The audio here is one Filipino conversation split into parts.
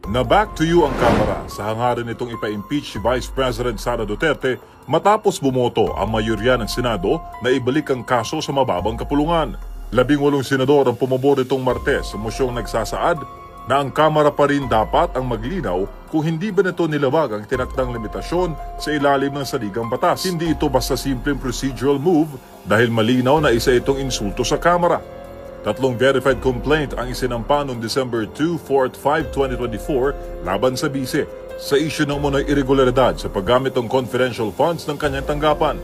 Na back to you ang Kamara sa hangarin nitong ipa-impeach si Vice President Sara Duterte matapos bumoto ang mayorya ng Senado na ibalik ang kaso sa mababang kapulungan. 18 senador ang pumabor itong Martes sa mosyong nagsasaad na ang Kamara pa rin dapat ang maglinaw kung hindi ba nito nilabag ang tinakdang limitasyon sa ilalim ng saligang batas. Hindi ito basta simpleng procedural move dahil malinaw na isa itong insulto sa Kamara. 3 verified complaint ang isinampa noong December 2, 4 at 5, 2024 laban sa bise sa issue ng umunoy irregularidad sa paggamit ng confidential funds ng kanyang tanggapan.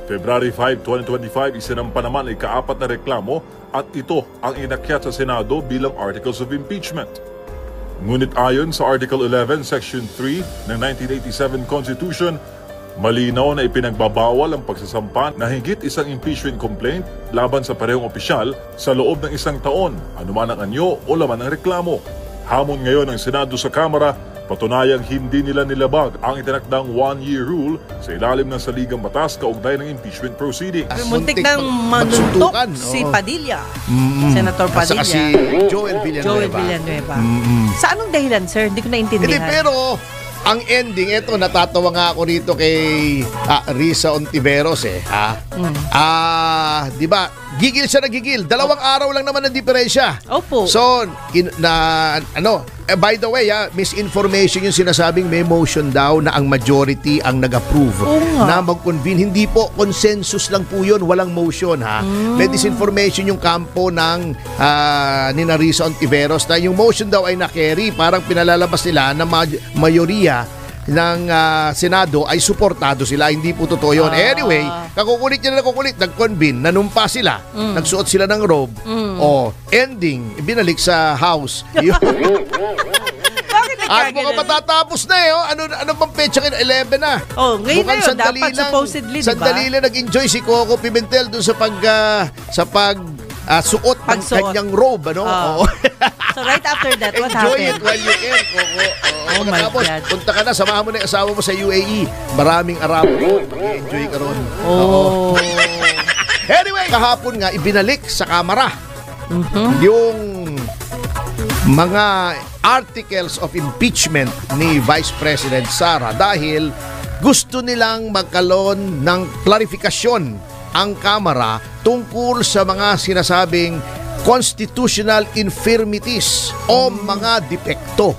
February 5, 2025 isinampa naman ay ika-4 na reklamo at ito ang inakyat sa Senado bilang Articles of Impeachment. Ngunit ayon sa Article 11, Section 3 ng 1987 Constitution, malinaw na ipinagbabawal ang pagsasampa na higit isang impeachment complaint laban sa parehong opisyal sa loob ng 1 taon, anuman ang anyo o laman ng reklamo. Hamon ngayon ng Senado sa Kamara, patunayang hindi nila nilabag ang itinakdang 1-year rule sa ilalim ng saligang batas kaugnay ng impeachment proceeding. Muntik nang manuntok si Padilla, Senator Padilla. Saka si Joel Villanueva. Sa anong dahilan, sir? Hindi ko naintindihan. Hindi, pero ang ending, ito, natatawa nga ako rito kay Risa Ontiveros di ba? Gigil siya na gigil. 2 araw lang naman ang diferensya. Opo. So, by the way, misinformation yung sinasabing may motion daw na ang majority ang nag-approve na mag-convene. Hindi po, consensus lang po yun. Walang motion, ha? May disinformation yung kampo ng ni Risa Ontiveros na yung motion daw ay na-carry. Parang pinalalabas nila na mayoriya ng Senado ay suportado sila. Hindi po totoo yun. Anyway, nakukulit nag-convene, nanumpa sila, nagsuot sila ng robe, ending, binalik sa House. At mukhang matatapos na ano bang petsa kayo? 11 na. Ngayon na yun, dapat supposedly, diba? Sandali lang nag-enjoy si Coco Pimentel dun sa suot ng kanyang robe, So right after that, what happened? Enjoy it while you can, Coco. Oh my God. Punta ka na, samahan mo na yung asawa mo sa UAE. Maraming Arabo. Mag-enjoy ka ron. Anyway, kahapon nga, ibinalik sa Kamara yung mga articles of impeachment ni Vice President Sara dahil gusto nilang magkaroon ng klarifikasyon ang Kamara tungkol sa mga sinasabing constitutional infirmities o mga depekto.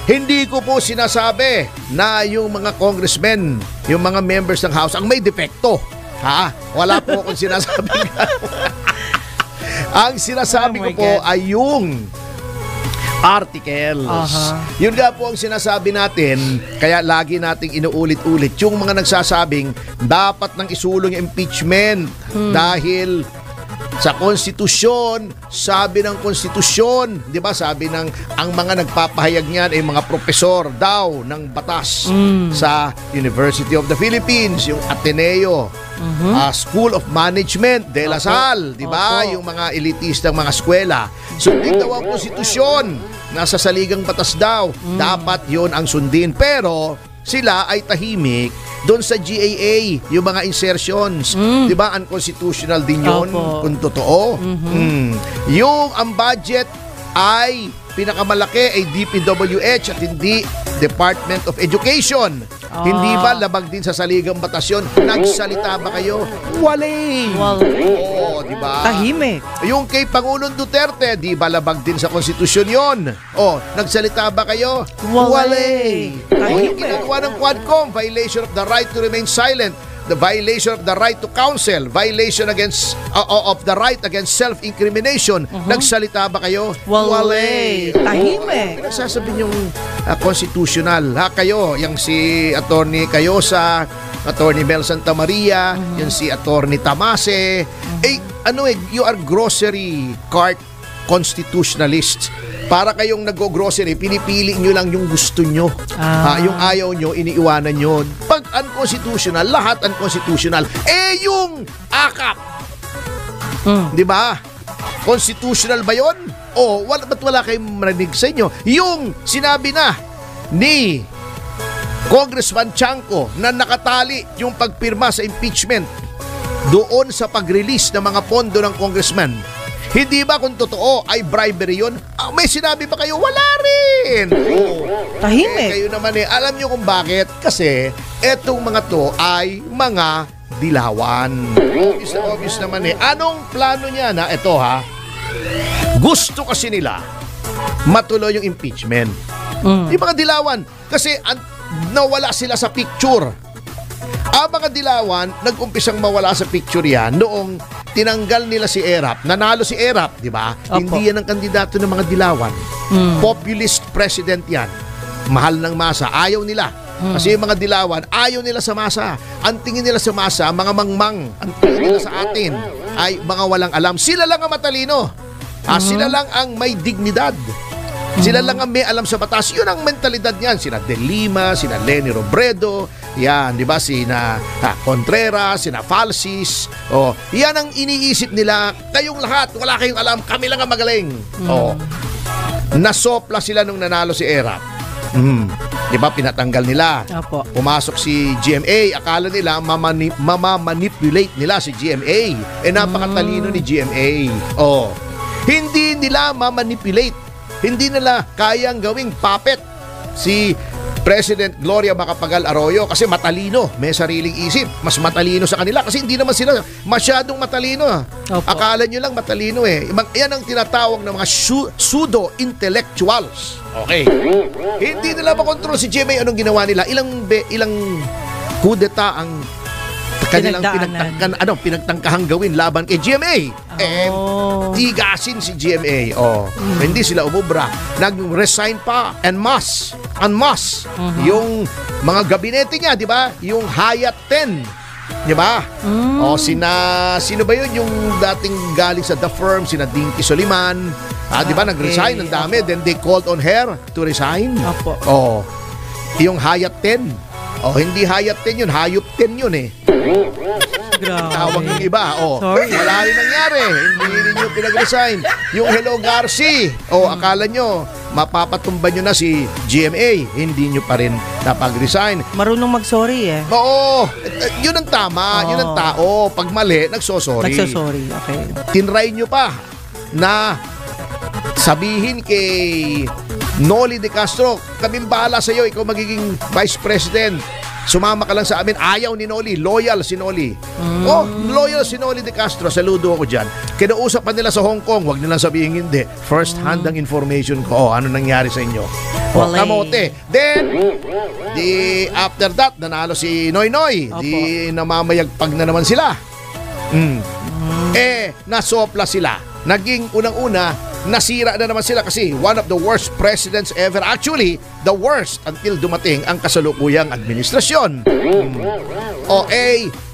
Hindi ko po sinasabi na yung mga congressmen, yung mga members ng House ang may depekto. Wala po akong sinasabi. Ang sinasabi ko po ay yung articles. Yun nga po ang sinasabi natin, kaya lagi nating inuulit-ulit yung mga nagsasabing dapat nang isulong yung impeachment dahil sa konstitusyon, sabi ng konstitusyon, di ba, sabi ng ang mga nagpapahayag niyan ay mga profesor daw ng batas sa University of the Philippines, yung Ateneo, School of Management de La Salle, di ba, yung mga elitistang mga eskwela. Sundin daw ang konstitusyon, nasa saligang batas daw, dapat yon ang sundin. Pero sila ay tahimik doon sa GAA, yung mga insertions. Di ba, unconstitutional din yun kung totoo. Yung ang budget ay pinakamalaki ay DPWH at hindi Department of Education. Hindi ba labag din sa saligang batas yun? Nagsalita ba kayo? Wale. Oo, di ba? Tahimik. Yung kay Pangulong Duterte, di ba labag din sa konstitusyon yun? Nagsalita ba kayo? Wale. Yung ginagawa ng Quadcom, violation of the right to remain silent, the violation of the right to counsel, violation against of the right against self-incrimination. Nagsalita ba kayo? Wale. Tahimik. Sasabihin yung constitutional. Kayo, yung si Attorney Cayosa, Attorney Mel Santa Maria, yung si Attorney Tamase. You are grocery cart constitutionalists. Para kayong nag-grocery, pinipili nyo lang yung gusto nyo. Yung ayaw nyo, iniiwanan nyo. Pag unconstitutional, lahat unconstitutional. Yung akap. Di ba? Constitutional ba yun? Ba't wala kayong marinig sa inyo? Yung sinabi na ni Congressman Chanco na nakatali yung pagpirma sa impeachment doon sa pag-release ng mga pondo ng congressman. Hindi ba kung totoo ay bribery yun? May sinabi ba kayo? Wala rin! Tahimik. Kayo naman alam nyo kung bakit? Kasi etong mga to ay mga dilawan. Obvious naman Anong plano niya na? Ito gusto kasi nila matuloy yung impeachment. Yung mga dilawan. Kasi nawala sila sa picture. Ang mga dilawan, nag-umpisang mawala sa picture yan noong tinanggal nila si Erap. Nanalo si Erap, di ba? Hindi yan ang kandidato ng mga dilawan. Populist president yan. Mahal ng masa. Ayaw nila. Kasi yung mga dilawan, ayaw nila sa masa. Ang tingin nila sa masa, mga mangmang. Ang tingin nila sa atin ay mga walang alam. Sila lang ang matalino. Sila lang ang may dignidad. Sila lang ang may alam sa batas. Yun ang mentalidad niyan. Sina De Lima, sina Leni Robredo, yan, di ba? Sina Contreras, sina Falsis. Yan ang iniisip nila. Kayong lahat, wala kayong alam. Kami lang ang magaling. Nasopla sila nung nanalo si Erap. Di ba? Pinatanggal nila. Opo. Pumasok si GMA. Akala nila mamamanipulate nila si GMA. Napakatalino ni GMA. Hindi nila mamanipulate. Hindi nila kayang gawing puppet si President Gloria Macapagal Arroyo kasi matalino, may sariling isip. Mas matalino sa kanila kasi hindi naman sila masyadong matalino. Akala nyo lang matalino Yan ang tinatawag ng mga pseudo-intellectuals. Okay. Hindi nila makontrol si GMA. Anong ginawa nila? Ilang kudeta ang kanilang pinagtangkahang gawin laban kay GMA. Tigasin si GMA. Hindi sila umubra. Nag-resign pa en masse. Yung mga gabinete niya, di ba? Yung Hayat 10. Di ba? Sino ba yun? Yung dating galing sa The Firm, sina Dinky Soliman. Di ba? Nag-resign. Ang dami. Then they called on her to resign. Yung Hayat 10. Hindi Hayat 10 yun. Hayop 10 yun Tawag yung iba. Wala rin nangyari. Hindi ninyo pinag-resign. Yung Hello Garci. Akala nyo, mapapatumba nyo na si GMA. Hindi nyo pa rin napag-resign. Marunong mag-sorry Oo. Yun ang tama. Yun ang tao. Pag mali, nagsosorry. Okay. Tinry nyo pa na sabihin kay Noli De Castro, kaming bahala sa iyo, ikaw magiging vice president. Sumama ka lang sa amin. Ayaw ni Noli. Loyal si Noli. Loyal si Noli De Castro. Saludo ako dyan. Kinausap pa nila sa Hong Kong. Huwag nilang sabihin hindi. First hand ang information ko. Ano nangyari sa inyo? Kamote. Then, after that, nanalo si Noy Noy. Namamayagpag na naman sila. Nasopla sila. Naging unang-una, nasira na naman sila kasi one of the worst presidents ever. Actually, the worst until dumating ang kasalukuyang administrasyon.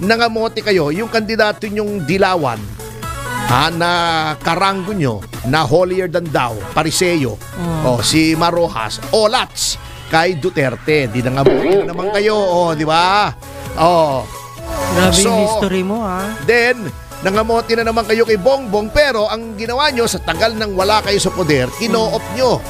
Nangamote kayo, yung kandidato nyong dilawan, na karanggo nyo, na holier than thou, Pariseo, si Marojas, Olats, kay Duterte. Di nangamote naman kayo, di ba? Grabe yung history mo, Then, nangamote na naman kayo kay Bongbong, pero ang ginawa nyo sa tagal nang wala kayo sa poder, kino-op nyo,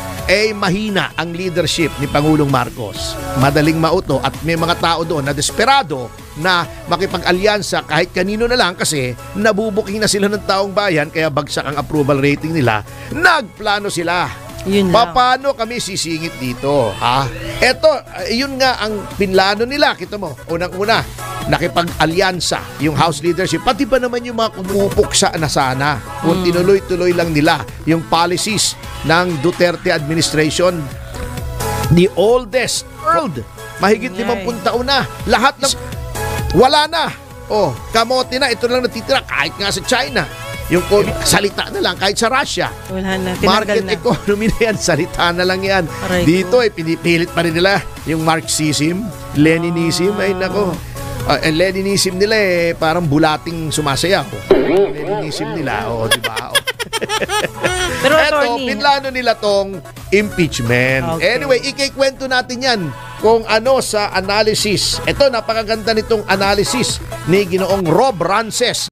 mahina ang leadership ni Pangulong Marcos. Madaling mauto at may mga tao doon na desperado na makipag-alyansa kahit kanino na lang kasi nabubuking na sila ng taong bayan kaya bagsak ang approval rating nila. Nagplano sila. Paano kami sisingit dito? Yun nga ang pinlano nila. Kita mo, unang-una, nakipag-alyansa yung House leadership. Pati ba naman yung mga kumupuksa na sana kung tinuloy-tuloy lang nila yung policies ng Duterte administration. The oldest world. Mahigit 50 taon na. Lahat ng wala na. Kamote na. Ito lang natitira kahit nga sa China. Yung COVID, salita na lang kahit sa Russia. Wala na, market economy na yan, salita na lang yan. Dito pinipilit pa rin nila yung Marxism, Leninism. Ay nako, Leninism nila parang bulating sumasayaw. Leninism nila, di ba? Pero eto, pinlano nila tong impeachment. Anyway, ikikwento natin yan kung ano sa analysis. Ito, napakaganda nitong analysis ni Ginoong Rob Rances.